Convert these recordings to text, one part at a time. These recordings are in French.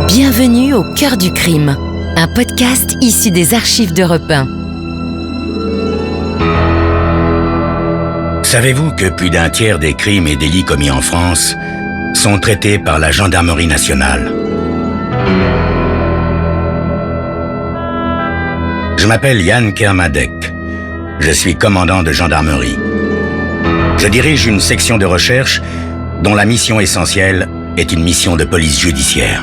Bienvenue au cœur du crime, un podcast issu des archives d'Europe 1. Savez-vous que plus d'un tiers des crimes et délits commis en France sont traités par la gendarmerie nationale? Je m'appelle Yann Kermadec. Je suis commandant de gendarmerie. Je dirige une section de recherche dont la mission essentielle est une mission de police judiciaire.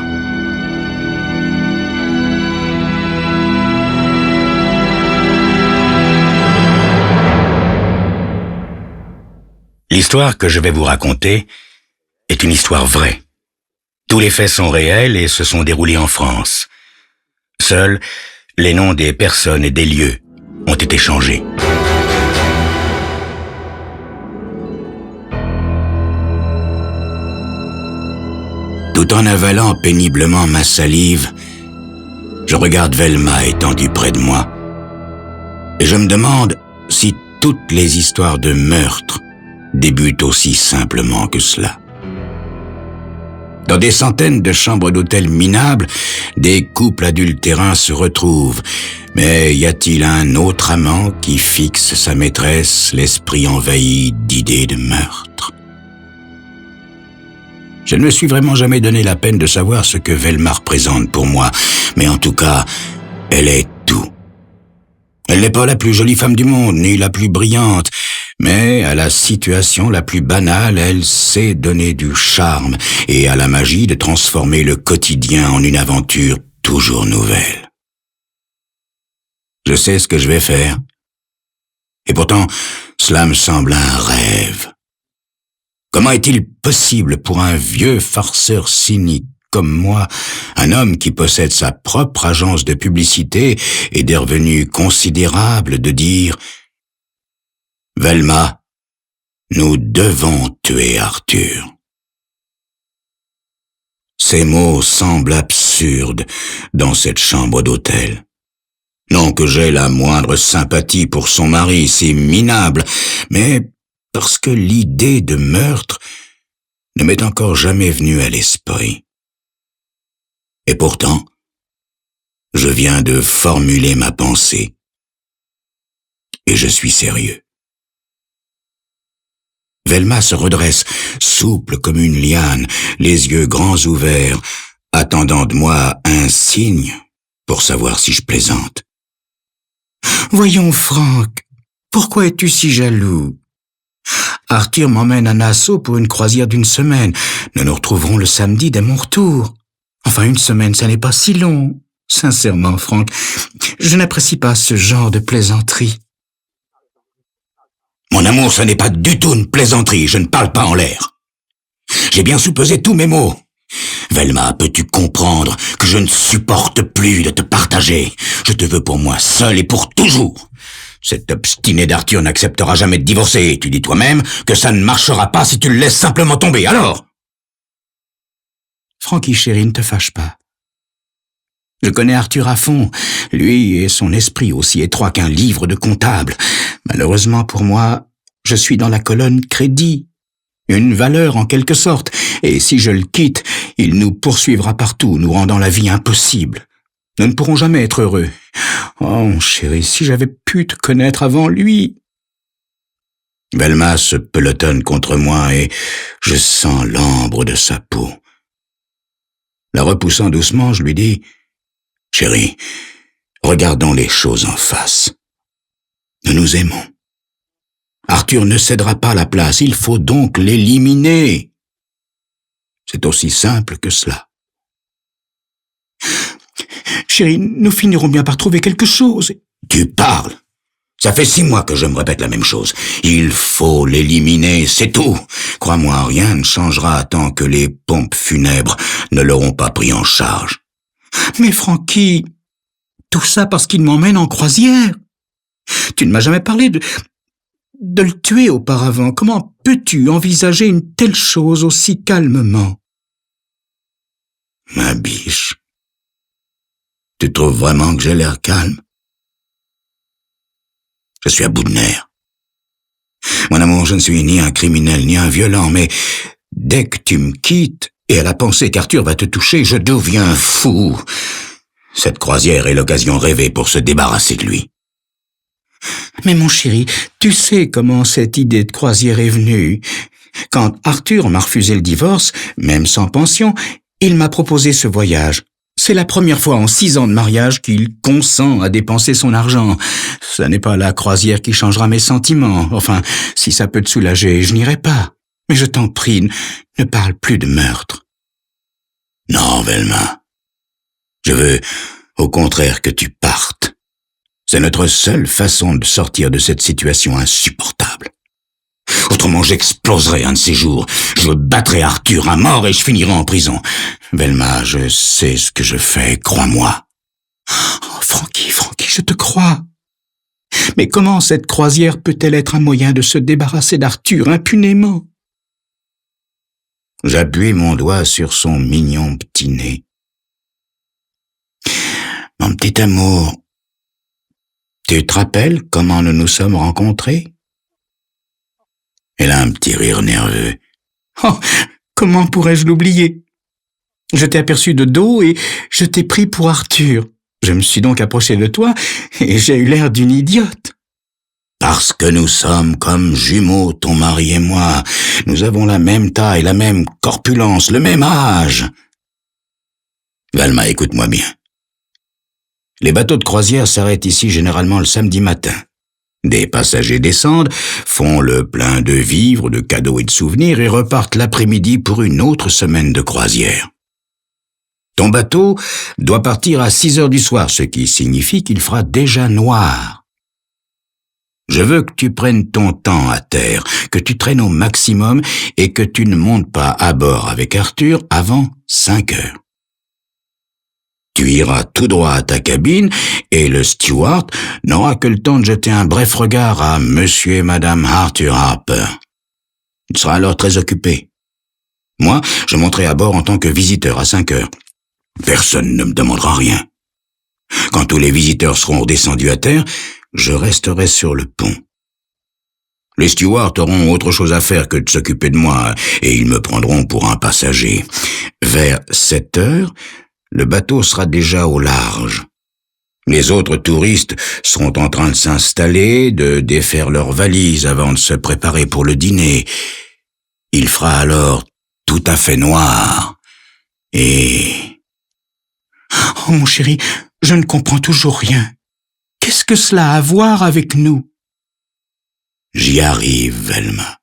L'histoire que je vais vous raconter est une histoire vraie. Tous les faits sont réels et se sont déroulés en France. Seuls les noms des personnes et des lieux ont été changés. Tout en avalant péniblement ma salive, je regarde Velma étendue près de moi et je me demande si toutes les histoires de meurtre débutent aussi simplement que cela. Dans des centaines de chambres d'hôtel minables, des couples adultérins se retrouvent. Mais y a-t-il un autre amant qui fixe sa maîtresse, l'esprit envahi d'idées de meurtre? Je ne me suis vraiment jamais donné la peine de savoir ce que Velma représente pour moi, mais en tout cas, elle est tout. Elle n'est pas la plus jolie femme du monde, ni la plus brillante, mais à la situation la plus banale, elle sait donner du charme et a la magie de transformer le quotidien en une aventure toujours nouvelle. Je sais ce que je vais faire. Et pourtant, cela me semble un rêve. Comment est-il possible pour un vieux farceur cynique comme moi, un homme qui possède sa propre agence de publicité et des revenus considérables, de dire « Velma, nous devons tuer Arthur ». Ces mots semblent absurdes dans cette chambre d'hôtel. Non que j'aie la moindre sympathie pour son mari, c'est minable, mais parce que l'idée de meurtre ne m'est encore jamais venue à l'esprit. Et pourtant, je viens de formuler ma pensée. Et je suis sérieux. Velma se redresse, souple comme une liane, les yeux grands ouverts, attendant de moi un signe pour savoir si je plaisante. « Voyons, Franck, pourquoi es-tu si jaloux? Arthur m'emmène à Nassau pour une croisière d'une semaine. Nous nous retrouverons le samedi dès mon retour. Enfin, une semaine, ça n'est pas si long. Sincèrement, Franck, je n'apprécie pas ce genre de plaisanterie. » Mon amour, ce n'est pas du tout une plaisanterie, je ne parle pas en l'air. J'ai bien soupesé tous mes mots. Velma, peux-tu comprendre que je ne supporte plus de te partager? Je te veux pour moi seul et pour toujours. Cet obstiné d'Arthur n'acceptera jamais de divorcer. Tu dis toi-même que ça ne marchera pas si tu le laisses simplement tomber, alors? Francky, chérie, ne te fâche pas. Je connais Arthur à fond, lui et son esprit aussi étroit qu'un livre de comptable. Malheureusement pour moi, je suis dans la colonne crédit, une valeur en quelque sorte, et si je le quitte, il nous poursuivra partout, nous rendant la vie impossible. Nous ne pourrons jamais être heureux. Oh, chérie, si j'avais pu te connaître avant lui. Velma se pelotonne contre moi et je sens l'ambre de sa peau. La repoussant doucement, je lui dis « Chérie, regardons les choses en face. Nous nous aimons. Arthur ne cédera pas la place, il faut donc l'éliminer. C'est aussi simple que cela. Chérie, nous finirons bien par trouver quelque chose. » Tu parles. Ça fait 6 mois que je me répète la même chose. Il faut l'éliminer, c'est tout. Crois-moi, rien ne changera tant que les pompes funèbres ne l'auront pas pris en charge. Mais Francky, tout ça parce qu'il m'emmène en croisière. Tu ne m'as jamais parlé de le tuer auparavant. Comment peux-tu envisager une telle chose aussi calmement? Ma biche, tu trouves vraiment que j'ai l'air calme? Je suis à bout de nerfs. Mon amour, je ne suis ni un criminel ni un violent, mais dès que tu me quittes, Et à la pensée qu'Arthur va te toucher, je deviens fou. Cette croisière est l'occasion rêvée pour se débarrasser de lui. Mais mon chéri, tu sais comment cette idée de croisière est venue. Quand Arthur m'a refusé le divorce, même sans pension, il m'a proposé ce voyage. C'est la première fois en 6 ans de mariage qu'il consent à dépenser son argent. Ça n'est pas la croisière qui changera mes sentiments. Enfin, si ça peut te soulager, je n'irai pas. Mais je t'en prie, ne parle plus de meurtre. Non, Velma. Je veux, au contraire, que tu partes. C'est notre seule façon de sortir de cette situation insupportable. Autrement, j'exploserai un de ces jours. Je battrai Arthur à mort et je finirai en prison. Velma, je sais ce que je fais, crois-moi. Oh, Frankie, je te crois. Mais comment cette croisière peut-elle être un moyen de se débarrasser d'Arthur impunément? J'appuie mon doigt sur son mignon petit nez. Mon petit amour, tu te rappelles comment nous nous sommes rencontrés? Elle a un petit rire nerveux. Oh, comment pourrais-je l'oublier? Je t'ai aperçu de dos et je t'ai pris pour Arthur. Je me suis donc approché de toi et j'ai eu l'air d'une idiote. Parce que nous sommes comme jumeaux, ton mari et moi. Nous avons la même taille, la même corpulence, le même âge. Velma, écoute-moi bien. Les bateaux de croisière s'arrêtent ici généralement le samedi matin. Des passagers descendent, font le plein de vivres, de cadeaux et de souvenirs et repartent l'après-midi pour une autre semaine de croisière. Ton bateau doit partir à 6 heures du soir, ce qui signifie qu'il fera déjà noir. Je veux que tu prennes ton temps à terre, que tu traînes au maximum et que tu ne montes pas à bord avec Arthur avant 5 heures. Tu iras tout droit à ta cabine et le steward n'aura que le temps de jeter un bref regard à Monsieur et Madame Arthur Harper. Il sera alors très occupé. Moi, je monterai à bord en tant que visiteur à 5 heures. Personne ne me demandera rien. Quand tous les visiteurs seront redescendus à terre, je resterai sur le pont. Les stewards auront autre chose à faire que de s'occuper de moi et ils me prendront pour un passager. Vers 7 heures, le bateau sera déjà au large. Les autres touristes seront en train de s'installer, de défaire leurs valises avant de se préparer pour le dîner. Il fera alors tout à fait noir. Et... Oh mon chéri, je ne comprends toujours rien. Qu'est-ce que cela a à voir avec nous? J'y arrive, Velma.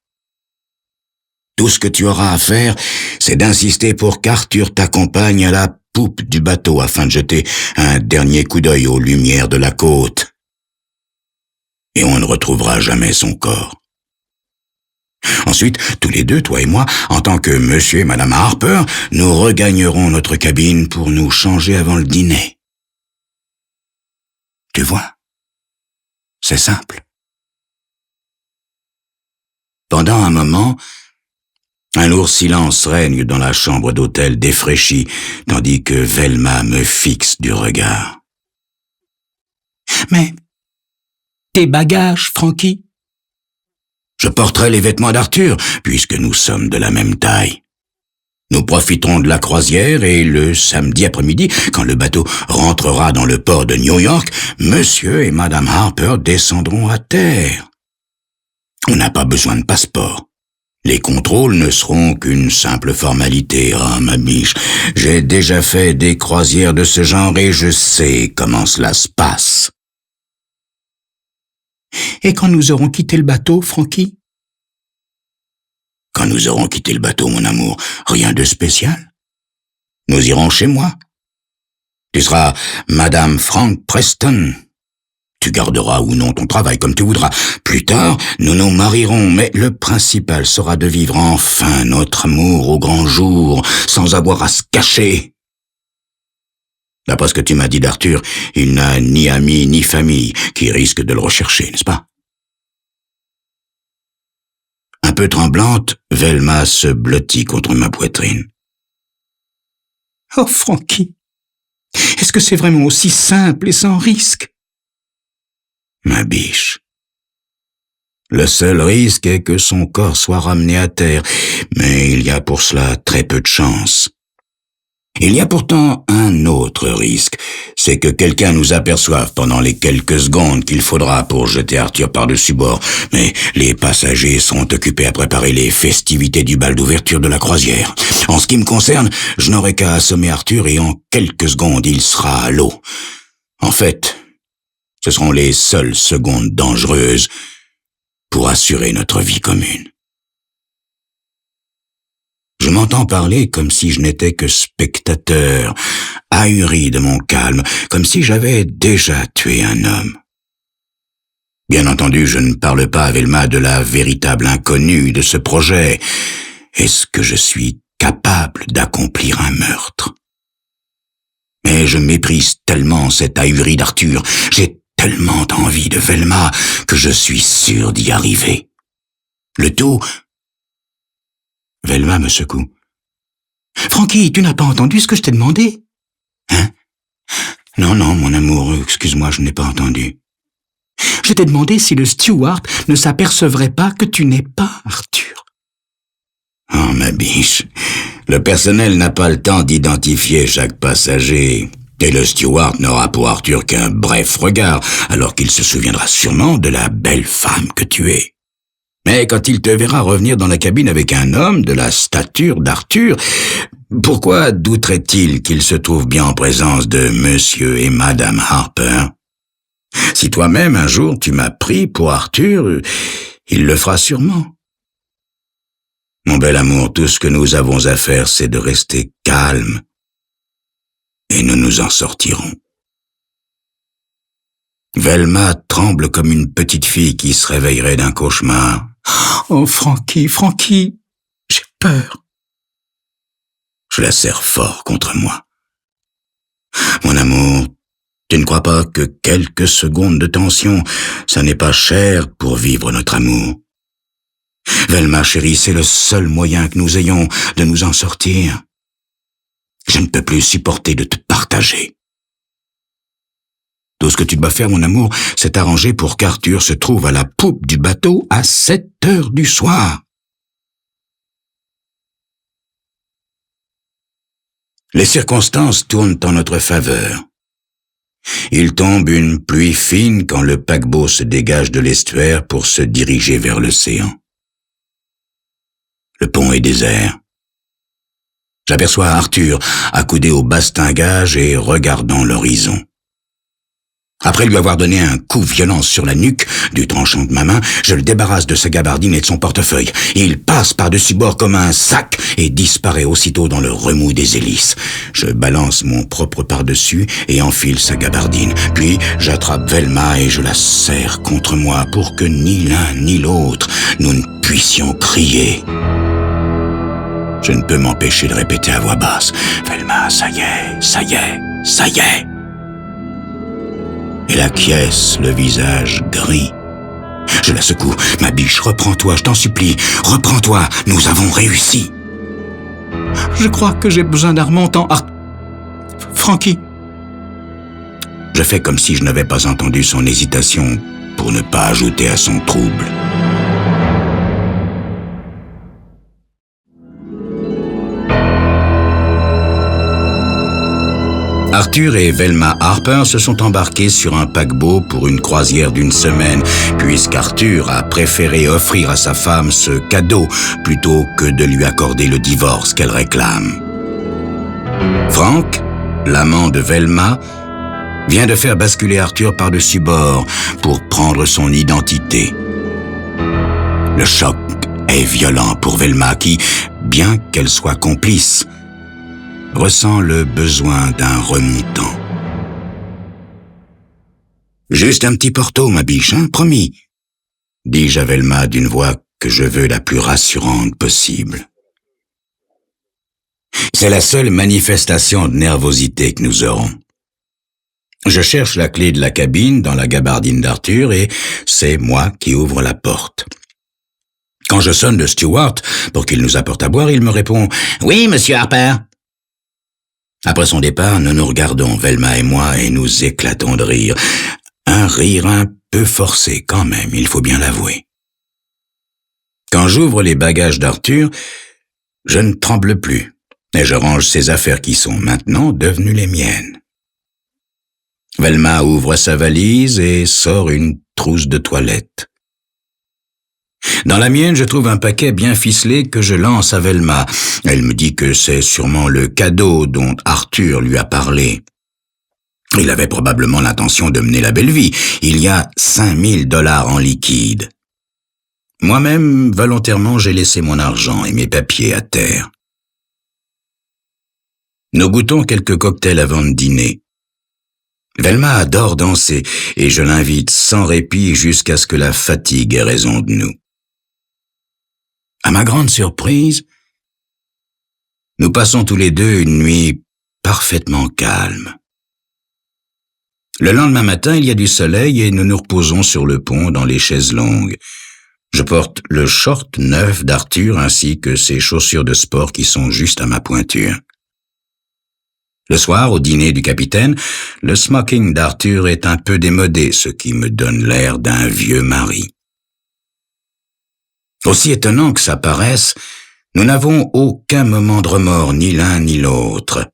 Tout ce que tu auras à faire, c'est d'insister pour qu'Arthur t'accompagne à la poupe du bateau afin de jeter un dernier coup d'œil aux lumières de la côte. Et on ne retrouvera jamais son corps. Ensuite, tous les deux, toi et moi, en tant que Monsieur et Madame Harper, nous regagnerons notre cabine pour nous changer avant le dîner. Tu vois? C'est simple. Pendant un moment, un lourd silence règne dans la chambre d'hôtel défraîchie, tandis que Velma me fixe du regard. Mais, tes bagages, Frankie? Je porterai les vêtements d'Arthur, puisque nous sommes de la même taille. Nous profiterons de la croisière et le samedi après-midi, quand le bateau rentrera dans le port de New York, Monsieur et Madame Harper descendront à terre. On n'a pas besoin de passeport. Les contrôles ne seront qu'une simple formalité. Ah, ma biche, j'ai déjà fait des croisières de ce genre et je sais comment cela se passe. Et quand nous aurons quitté le bateau, Frankie? Quand nous aurons quitté le bateau, mon amour, rien de spécial. Nous irons chez moi. Tu seras Madame Frank Preston. Tu garderas ou non ton travail comme tu voudras. Plus tard, nous nous marierons, mais le principal sera de vivre enfin notre amour au grand jour, sans avoir à se cacher. D'après ce que tu m'as dit d'Arthur, il n'a ni amis ni famille qui risquent de le rechercher, n'est-ce pas? Un peu tremblante, Velma se blottit contre ma poitrine. Oh, Frankie, est-ce que c'est vraiment aussi simple et sans risque? Ma biche, Le seul risque est que son corps soit ramené à terre, mais il y a pour cela très peu de chance. Il y a pourtant un autre risque, c'est que quelqu'un nous aperçoive pendant les quelques secondes qu'il faudra pour jeter Arthur par-dessus bord, mais les passagers sont occupés à préparer les festivités du bal d'ouverture de la croisière. En ce qui me concerne, je n'aurai qu'à assommer Arthur et en quelques secondes il sera à l'eau. En fait, ce seront les seules secondes dangereuses pour assurer notre vie commune. Je m'entends parler comme si je n'étais que spectateur, ahuri de mon calme, comme si j'avais déjà tué un homme. Bien entendu, je ne parle pas à Velma de la véritable inconnue de ce projet. Est-ce que je suis capable d'accomplir un meurtre? Mais je méprise tellement cette ahurie d'Arthur, j'ai tellement envie de Velma que je suis sûr d'y arriver. Le tout... Velma me secoue. « Francky, tu n'as pas entendu ce que je t'ai demandé ?»« Hein ? Non, mon amour, excuse-moi, je n'ai pas entendu. »« Je t'ai demandé si le steward ne s'apercevrait pas que tu n'es pas Arthur. » « Oh, ma biche, le personnel n'a pas le temps d'identifier chaque passager. Et le steward n'aura pour Arthur qu'un bref regard, alors qu'il se souviendra sûrement de la belle femme que tu es. Mais quand il te verra revenir dans la cabine avec un homme de la stature d'Arthur, pourquoi douterait-il qu'il se trouve bien en présence de Monsieur et Madame Harper? Si toi-même un jour tu m'as pris pour Arthur, il le fera sûrement. Mon bel amour, tout ce que nous avons à faire, c'est de rester calme, et nous nous en sortirons. Velma tremble comme une petite fille qui se réveillerait d'un cauchemar. « Oh, Francky, j'ai peur. » Je la serre fort contre moi. « Mon amour, tu ne crois pas que quelques secondes de tension, ça n'est pas cher pour vivre notre amour? Velma, chérie, c'est le seul moyen que nous ayons de nous en sortir. Je ne peux plus supporter de te partager. Tout ce que tu dois faire, mon amour, c'est arranger pour qu'Arthur se trouve à la poupe du bateau à 7 heures du soir. » Les circonstances tournent en notre faveur. Il tombe une pluie fine quand le paquebot se dégage de l'estuaire pour se diriger vers l'océan. Le pont est désert. J'aperçois Arthur accoudé au bastingage et regardant l'horizon. Après lui avoir donné un coup violent sur la nuque du tranchant de ma main, je le débarrasse de sa gabardine et de son portefeuille. Il passe par-dessus bord comme un sac et disparaît aussitôt dans le remous des hélices. Je balance mon propre par-dessus et enfile sa gabardine. Puis j'attrape Velma et je la serre contre moi pour que ni l'un ni l'autre nous ne puissions crier. Je ne peux m'empêcher de répéter à voix basse « Velma, ça y est, ça y est, ça y est !» Elle acquiesce, le visage gris. Je la secoue. « Ma biche, reprends-toi, je t'en supplie. Reprends-toi, nous avons réussi. »« Je crois que j'ai besoin d'un remontant. Francky !» Je fais comme si je n'avais pas entendu son hésitation pour ne pas ajouter à son trouble. Arthur et Velma Harper se sont embarqués sur un paquebot pour une croisière d'une semaine, puisqu'Arthur a préféré offrir à sa femme ce cadeau plutôt que de lui accorder le divorce qu'elle réclame. Frank, l'amant de Velma, vient de faire basculer Arthur par-dessus bord pour prendre son identité. Le choc est violent pour Velma qui, bien qu'elle soit complice, ressent le besoin d'un remontant. « Juste un petit porto, ma biche, hein, promis » dis-je à Velma d'une voix que je veux la plus rassurante possible. C'est la seule manifestation de nervosité que nous aurons. Je cherche la clé de la cabine dans la gabardine d'Arthur et c'est moi qui ouvre la porte. Quand je sonne le steward pour qu'il nous apporte à boire, il me répond « Oui, monsieur Harper ». Après son départ, nous nous regardons, Velma et moi, et nous éclatons de rire. Un rire un peu forcé quand même, il faut bien l'avouer. Quand j'ouvre les bagages d'Arthur, je ne tremble plus, et je range ses affaires qui sont maintenant devenues les miennes. Velma ouvre sa valise et sort une trousse de toilette. Dans la mienne, je trouve un paquet bien ficelé que je lance à Velma. Elle me dit que c'est sûrement le cadeau dont Arthur lui a parlé. Il avait probablement l'intention de mener la belle vie. Il y a 5 000 $ en liquide. Moi-même, volontairement, j'ai laissé mon argent et mes papiers à terre. Nous goûtons quelques cocktails avant de dîner. Velma adore danser et je l'invite sans répit jusqu'à ce que la fatigue ait raison de nous. À ma grande surprise, nous passons tous les deux une nuit parfaitement calme. Le lendemain matin, il y a du soleil et nous nous reposons sur le pont dans les chaises longues. Je porte le short neuf d'Arthur ainsi que ses chaussures de sport qui sont juste à ma pointure. Le soir, au dîner du capitaine, le smoking d'Arthur est un peu démodé, ce qui me donne l'air d'un vieux mari. Aussi étonnant que ça paraisse, nous n'avons aucun moment de remords, ni l'un ni l'autre.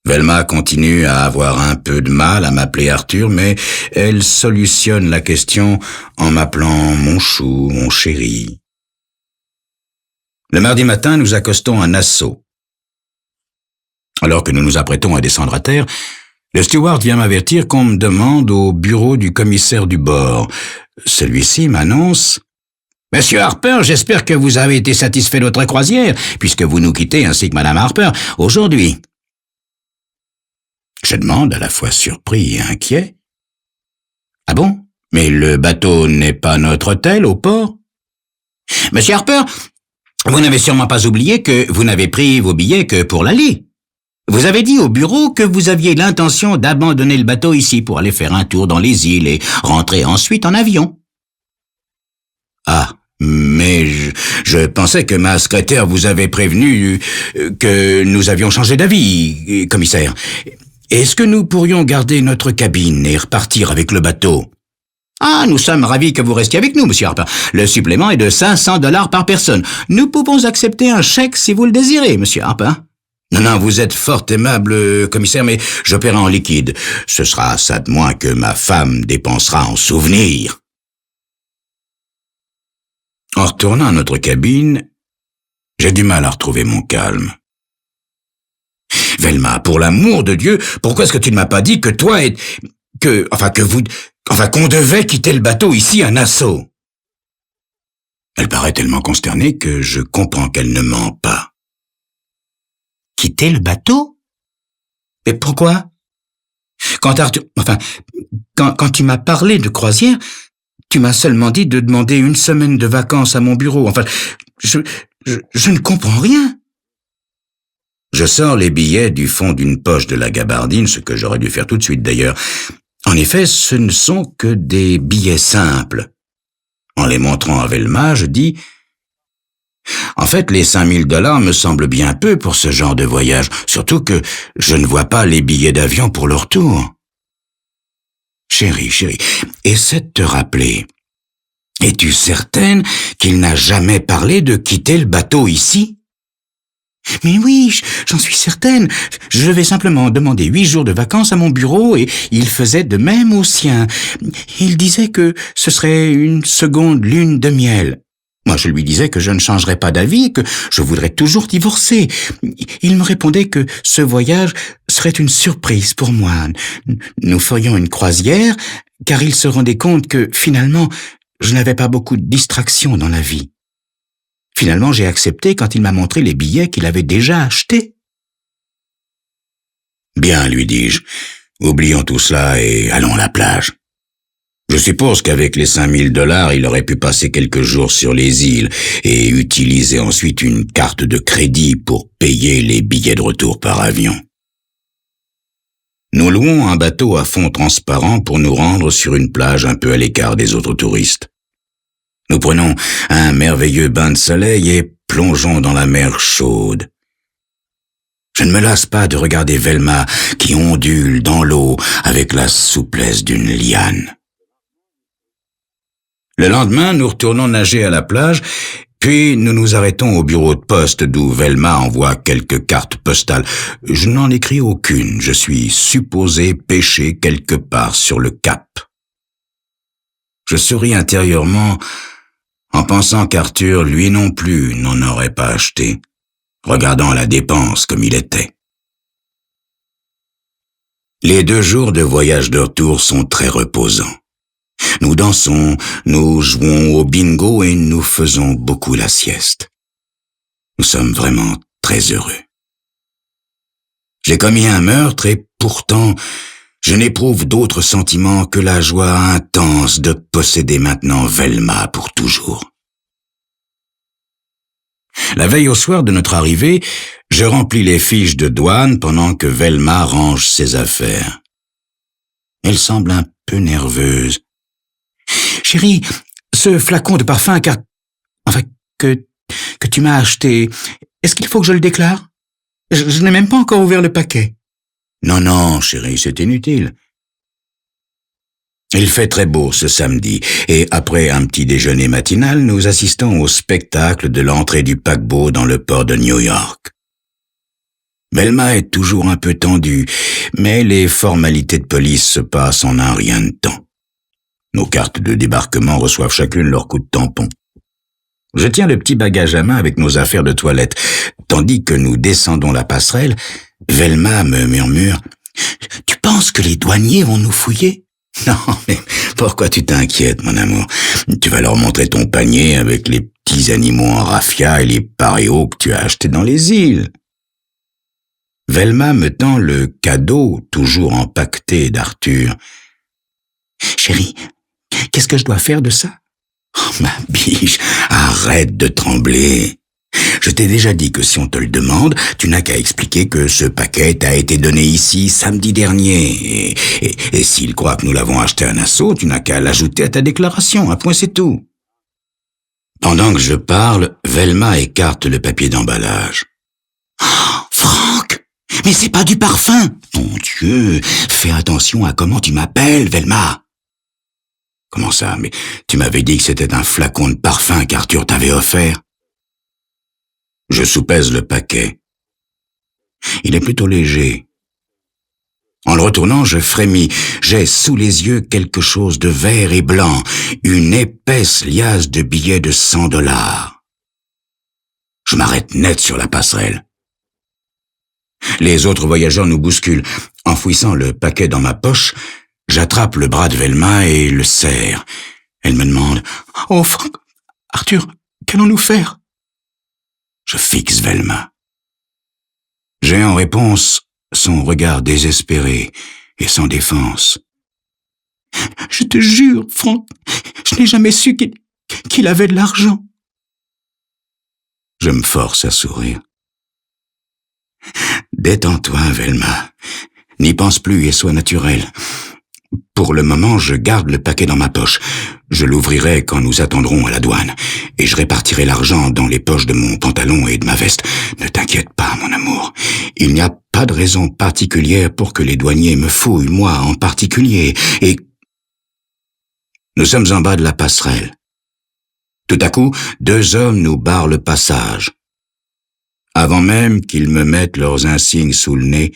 Velma continue à avoir un peu de mal à m'appeler Arthur, mais elle solutionne la question en m'appelant mon chou, mon chéri. Le mardi matin, nous accostons à Nassau. Alors que nous nous apprêtons à descendre à terre, le steward vient m'avertir qu'on me demande au bureau du commissaire du bord. Celui-ci m'annonce « Monsieur Harper, j'espère que vous avez été satisfait de votre croisière, puisque vous nous quittez ainsi que Madame Harper aujourd'hui. » Je demande à la fois surpris et inquiet. « Ah bon? Mais le bateau n'est pas à notre hôtel au port? »« Monsieur Harper, vous n'avez sûrement pas oublié que vous n'avez pris vos billets que pour l'aller. Vous avez dit au bureau que vous aviez l'intention d'abandonner le bateau ici pour aller faire un tour dans les îles et rentrer ensuite en avion. »« Ah, mais je pensais que ma secrétaire vous avait prévenu que nous avions changé d'avis, commissaire. Est-ce que nous pourrions garder notre cabine et repartir avec le bateau? »« Ah, nous sommes ravis que vous restiez avec nous, monsieur Harper. Le supplément est de 500 $ par personne. Nous pouvons accepter un chèque si vous le désirez, monsieur Harper. »« Non, vous êtes fort aimable, commissaire, mais je paierai en liquide. Ce sera ça de moins que ma femme dépensera en souvenirs. » En retournant à notre cabine, j'ai du mal à retrouver mon calme. « Velma, pour l'amour de Dieu, pourquoi est-ce que tu ne m'as pas dit que toi et... qu'on devait quitter le bateau ici à Nassau ?» Elle paraît tellement consternée que je comprends qu'elle ne ment pas. « Quitter le bateau? Mais pourquoi? Quand tu m'as parlé de croisière, tu m'as seulement dit de demander une semaine de vacances à mon bureau. Enfin, je ne comprends rien. » Je sors les billets du fond d'une poche de la gabardine, ce que j'aurais dû faire tout de suite d'ailleurs. En effet, ce ne sont que des billets simples. En les montrant à Velma, je dis « En fait, les 5 000 $ me semblent bien peu pour ce genre de voyage, surtout que je ne vois pas les billets d'avion pour le retour. » Chérie, essaie de te rappeler. Es-tu certaine qu'il n'a jamais parlé de quitter le bateau ici? Mais oui, j'en suis certaine. Je vais simplement demander 8 jours de vacances à mon bureau et il faisait de même au sien. Il disait que ce serait une seconde lune de miel. Moi, je lui disais que je ne changerais pas d'avis et que je voudrais toujours divorcer. Il me répondait que ce voyage serait une surprise pour moi. Nous ferions une croisière, car il se rendait compte que, finalement, je n'avais pas beaucoup de distractions dans la vie. Finalement, j'ai accepté quand il m'a montré les billets qu'il avait déjà achetés. « Bien, lui dis-je, oublions tout cela et allons à la plage. Je suppose qu'avec les 5 000 $, il aurait pu passer quelques jours sur les îles et utiliser ensuite une carte de crédit pour payer les billets de retour par avion. » Nous louons un bateau à fond transparent pour nous rendre sur une plage un peu à l'écart des autres touristes. Nous prenons un merveilleux bain de soleil et plongeons dans la mer chaude. Je ne me lasse pas de regarder Velma qui ondule dans l'eau avec la souplesse d'une liane. Le lendemain, nous retournons nager à la plage, puis nous nous arrêtons au bureau de poste d'où Velma envoie quelques cartes postales. Je n'en écris aucune, je suis supposé pêcher quelque part sur le cap. Je souris intérieurement en pensant qu'Arthur, lui non plus, n'en aurait pas acheté, regardant la dépense comme il était. Les 2 jours de voyage de retour sont très reposants. Nous dansons, nous jouons au bingo et nous faisons beaucoup la sieste. Nous sommes vraiment très heureux. J'ai commis un meurtre et pourtant, je n'éprouve d'autres sentiments que la joie intense de posséder maintenant Velma pour toujours. La veille au soir de notre arrivée, je remplis les fiches de douane pendant que Velma range ses affaires. Elle semble un peu nerveuse. « Chérie, ce flacon de parfum que tu m'as acheté, est-ce qu'il faut que je le déclare ? Je n'ai même pas encore ouvert le paquet. » « Non, chérie, c'est inutile. » Il fait très beau ce samedi, et après un petit déjeuner matinal, nous assistons au spectacle de l'entrée du paquebot dans le port de New York. Velma est toujours un peu tendue, mais les formalités de police se passent en un rien de temps. Nos cartes de débarquement reçoivent chacune leur coup de tampon. Je tiens le petit bagage à main avec nos affaires de toilette. Tandis que nous descendons la passerelle, Velma me murmure « Tu penses que les douaniers vont nous fouiller ?» « Non, mais pourquoi tu t'inquiètes, mon amour? Tu vas leur montrer ton panier avec les petits animaux en raffia et les paréos que tu as achetés dans les îles. » Velma me tend le cadeau toujours empaqueté d'Arthur. « Chérie, qu'est-ce que je dois faire de ça? » « Oh, ma biche, arrête de trembler. Je t'ai déjà dit que si on te le demande, tu n'as qu'à expliquer que ce paquet t'a été donné ici samedi dernier. Et s'il croit que nous l'avons acheté à Nassau, tu n'as qu'à l'ajouter à ta déclaration. Un point, c'est tout. » Pendant que je parle, Velma écarte le papier d'emballage. « Oh, Franck, mais c'est pas du parfum. Mon Dieu, fais attention à comment tu m'appelles, Velma. » « Comment ça? Mais tu m'avais dit que c'était un flacon de parfum qu'Arthur t'avait offert. » Je soupèse le paquet. Il est plutôt léger. En le retournant, je frémis. J'ai sous les yeux quelque chose de vert et blanc, une épaisse liasse de billets de $100. Je m'arrête net sur la passerelle. Les autres voyageurs nous bousculent. Enfouissant le paquet dans ma poche, j'attrape le bras de Velma et le serre. Elle me demande « Oh, Franck, Arthur, qu'allons-nous faire ?» Je fixe Velma. J'ai en réponse son regard désespéré et sans défense. « Je te jure, Franck, je n'ai jamais su qu'il avait de l'argent. » Je me force à sourire. « Détends-toi, Velma. N'y pense plus et sois naturel. Pour le moment, je garde le paquet dans ma poche. Je l'ouvrirai quand nous attendrons à la douane, et je répartirai l'argent dans les poches de mon pantalon et de ma veste. Ne t'inquiète pas, mon amour. Il n'y a pas de raison particulière pour que les douaniers me fouillent, moi en particulier, et... Nous sommes en bas de la passerelle. Tout à coup, 2 hommes nous barrent le passage. Avant même qu'ils me mettent leurs insignes sous le nez,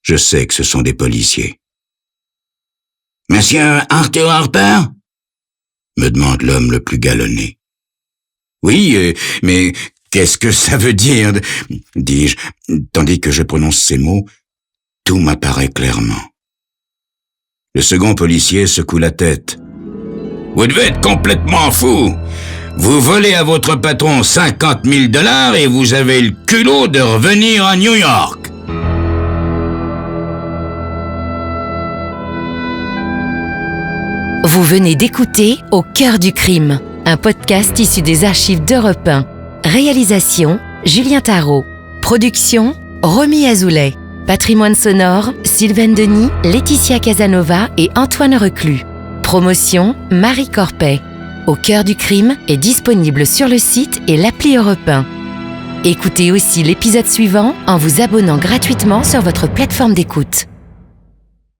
je sais que ce sont des policiers. « Monsieur Arthur Harper ?» me demande l'homme le plus galonné. « Oui, mais qu'est-ce que ça veut dire ?» dis-je, tandis que je prononce ces mots, tout m'apparaît clairement. Le second policier secoue la tête. « Vous devez être complètement fou. Vous volez à votre patron $50 000 et vous avez le culot de revenir à New York. » Vous venez d'écouter Au cœur du crime, un podcast issu des archives d'Europe 1. Réalisation, Julien Tarot. Production, Romy Azoulay. Patrimoine sonore, Sylvaine Denis, Laetitia Casanova et Antoine Reclus. Promotion, Marie Corpet. Au cœur du crime est disponible sur le site et l'appli Europe 1. Écoutez aussi l'épisode suivant en vous abonnant gratuitement sur votre plateforme d'écoute.